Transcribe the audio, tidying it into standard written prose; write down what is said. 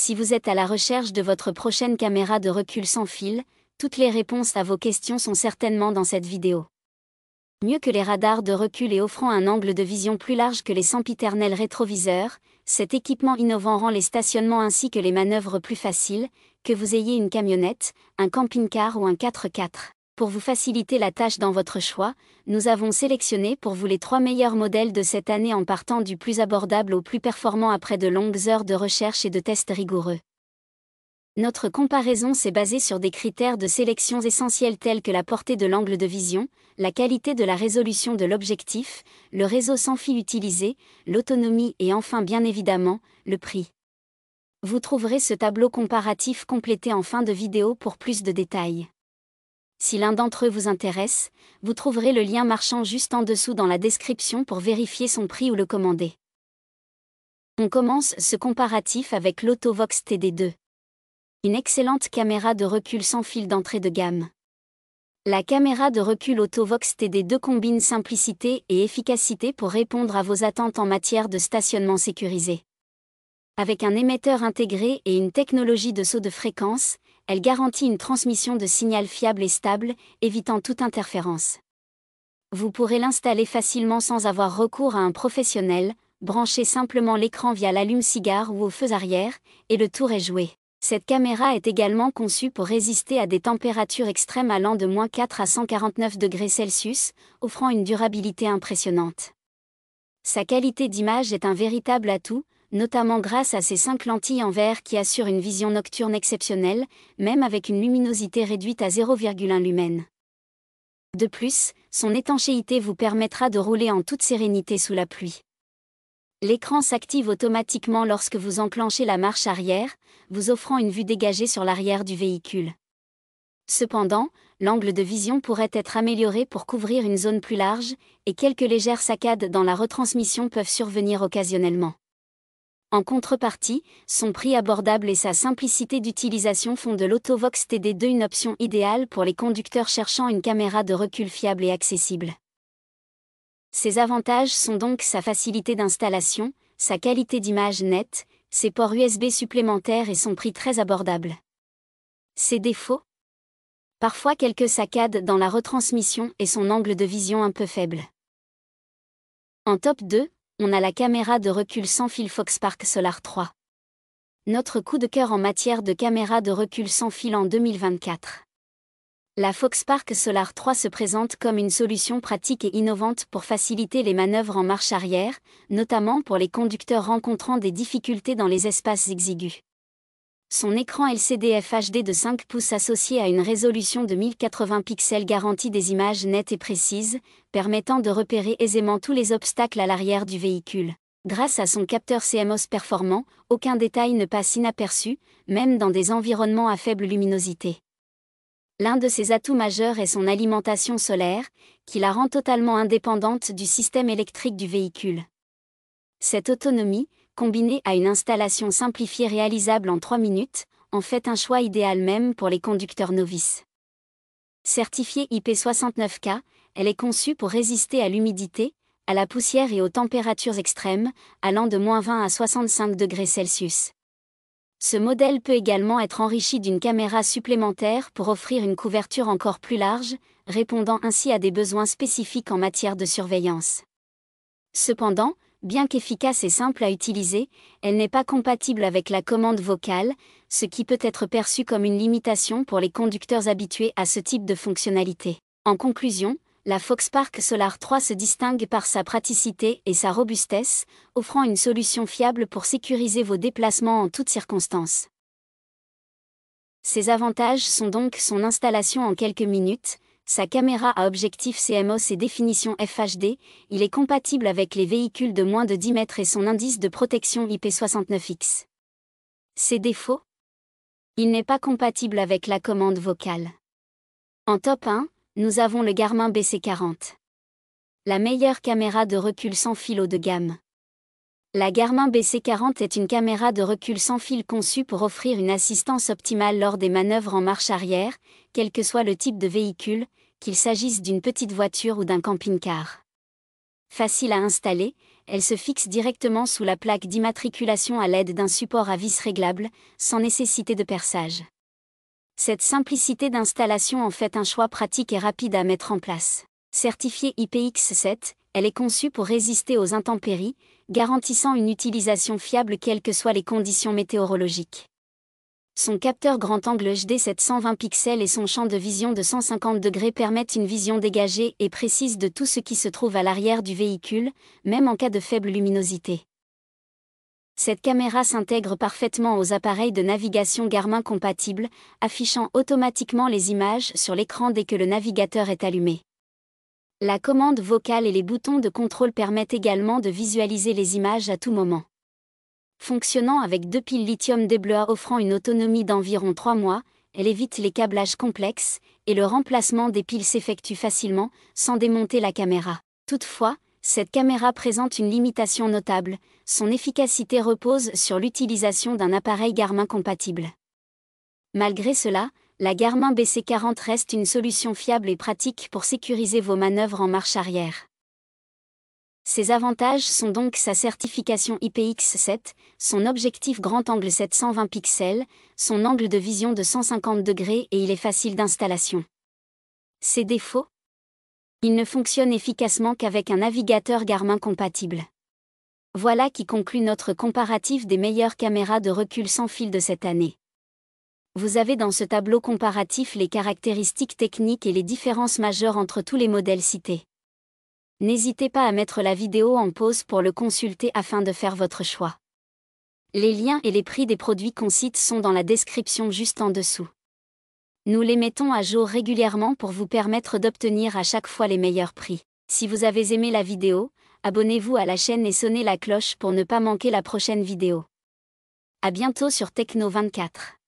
Si vous êtes à la recherche de votre prochaine caméra de recul sans fil, toutes les réponses à vos questions sont certainement dans cette vidéo. Mieux que les radars de recul et offrant un angle de vision plus large que les sempiternels rétroviseurs, cet équipement innovant rend les stationnements ainsi que les manœuvres plus faciles, que vous ayez une camionnette, un camping-car ou un 4x4. Pour vous faciliter la tâche dans votre choix, nous avons sélectionné pour vous les 3 meilleurs modèles de cette année en partant du plus abordable au plus performant après de longues heures de recherche et de tests rigoureux. Notre comparaison s'est basée sur des critères de sélection essentiels tels que la portée de l'angle de vision, la qualité de la résolution de l'objectif, le réseau sans fil utilisé, l'autonomie et enfin bien évidemment, le prix. Vous trouverez ce tableau comparatif complété en fin de vidéo pour plus de détails. Si l'un d'entre eux vous intéresse, vous trouverez le lien marchand juste en dessous dans la description pour vérifier son prix ou le commander. On commence ce comparatif avec l'Autovox TD2. Une excellente caméra de recul sans fil d'entrée de gamme. La caméra de recul Autovox TD2 combine simplicité et efficacité pour répondre à vos attentes en matière de stationnement sécurisé. Avec un émetteur intégré et une technologie de saut de fréquence, elle garantit une transmission de signal fiable et stable, évitant toute interférence. Vous pourrez l'installer facilement sans avoir recours à un professionnel, branchez simplement l'écran via l'allume-cigare ou au feu arrière, et le tour est joué. Cette caméra est également conçue pour résister à des températures extrêmes allant de -4 à 149 degrés Celsius, offrant une durabilité impressionnante. Sa qualité d'image est un véritable atout, notamment grâce à ses 5 lentilles en verre qui assurent une vision nocturne exceptionnelle, même avec une luminosité réduite à 0,1 lumen. De plus, son étanchéité vous permettra de rouler en toute sérénité sous la pluie. L'écran s'active automatiquement lorsque vous enclenchez la marche arrière, vous offrant une vue dégagée sur l'arrière du véhicule. Cependant, l'angle de vision pourrait être amélioré pour couvrir une zone plus large, et quelques légères saccades dans la retransmission peuvent survenir occasionnellement. En contrepartie, son prix abordable et sa simplicité d'utilisation font de l'Autovox TD2 une option idéale pour les conducteurs cherchant une caméra de recul fiable et accessible. Ses avantages sont donc sa facilité d'installation, sa qualité d'image nette, ses ports USB supplémentaires et son prix très abordable. Ses défauts ? Parfois quelques saccades dans la retransmission et son angle de vision un peu faible. En top 2, on a la caméra de recul sans fil Foxpark Solar 3. Notre coup de cœur en matière de caméra de recul sans fil en 2024. La Foxpark Solar 3 se présente comme une solution pratique et innovante pour faciliter les manœuvres en marche arrière, notamment pour les conducteurs rencontrant des difficultés dans les espaces exigus. Son écran LCD FHD de 5 pouces associé à une résolution de 1080 pixels garantit des images nettes et précises, permettant de repérer aisément tous les obstacles à l'arrière du véhicule. Grâce à son capteur CMOS performant, aucun détail ne passe inaperçu, même dans des environnements à faible luminosité. L'un de ses atouts majeurs est son alimentation solaire, qui la rend totalement indépendante du système électrique du véhicule. Cette autonomie, combinée à une installation simplifiée réalisable en 3 minutes, en fait un choix idéal même pour les conducteurs novices. Certifiée IP69K, elle est conçue pour résister à l'humidité, à la poussière et aux températures extrêmes, allant de -20 à 65 degrés Celsius. Ce modèle peut également être enrichi d'une caméra supplémentaire pour offrir une couverture encore plus large, répondant ainsi à des besoins spécifiques en matière de surveillance. Cependant, bien qu'efficace et simple à utiliser, elle n'est pas compatible avec la commande vocale, ce qui peut être perçu comme une limitation pour les conducteurs habitués à ce type de fonctionnalité. En conclusion, la Foxpark Solar 3 se distingue par sa praticité et sa robustesse, offrant une solution fiable pour sécuriser vos déplacements en toutes circonstances. Ses avantages sont donc son installation en quelques minutes, sa caméra à objectif CMOS et définition FHD, il est compatible avec les véhicules de moins de 10 mètres et son indice de protection IP69X. Ses défauts ? Il n'est pas compatible avec la commande vocale. En top 1, nous avons le Garmin BC40. La meilleure caméra de recul sans fil haut de gamme. La Garmin BC40 est une caméra de recul sans fil conçue pour offrir une assistance optimale lors des manœuvres en marche arrière, quel que soit le type de véhicule, qu'il s'agisse d'une petite voiture ou d'un camping-car. Facile à installer, elle se fixe directement sous la plaque d'immatriculation à l'aide d'un support à vis réglable, sans nécessité de perçage. Cette simplicité d'installation en fait un choix pratique et rapide à mettre en place. Certifiée IPX7, elle est conçue pour résister aux intempéries, garantissant une utilisation fiable quelles que soient les conditions météorologiques. Son capteur grand angle HD 720 pixels et son champ de vision de 150 degrés permettent une vision dégagée et précise de tout ce qui se trouve à l'arrière du véhicule, même en cas de faible luminosité. Cette caméra s'intègre parfaitement aux appareils de navigation Garmin compatibles, affichant automatiquement les images sur l'écran dès que le navigateur est allumé. La commande vocale et les boutons de contrôle permettent également de visualiser les images à tout moment. Fonctionnant avec 2 piles lithium DBLUA offrant une autonomie d'environ 3 mois, elle évite les câblages complexes, et le remplacement des piles s'effectue facilement, sans démonter la caméra. Toutefois, cette caméra présente une limitation notable, son efficacité repose sur l'utilisation d'un appareil Garmin compatible. Malgré cela, la Garmin BC40 reste une solution fiable et pratique pour sécuriser vos manœuvres en marche arrière. Ses avantages sont donc sa certification IPX7, son objectif grand angle 720 pixels, son angle de vision de 150 degrés et il est facile d'installation. Ses défauts ? Il ne fonctionne efficacement qu'avec un navigateur Garmin compatible. Voilà qui conclut notre comparatif des meilleures caméras de recul sans fil de cette année. Vous avez dans ce tableau comparatif les caractéristiques techniques et les différences majeures entre tous les modèles cités. N'hésitez pas à mettre la vidéo en pause pour le consulter afin de faire votre choix. Les liens et les prix des produits qu'on cite sont dans la description juste en dessous. Nous les mettons à jour régulièrement pour vous permettre d'obtenir à chaque fois les meilleurs prix. Si vous avez aimé la vidéo, abonnez-vous à la chaîne et sonnez la cloche pour ne pas manquer la prochaine vidéo. À bientôt sur Techno24.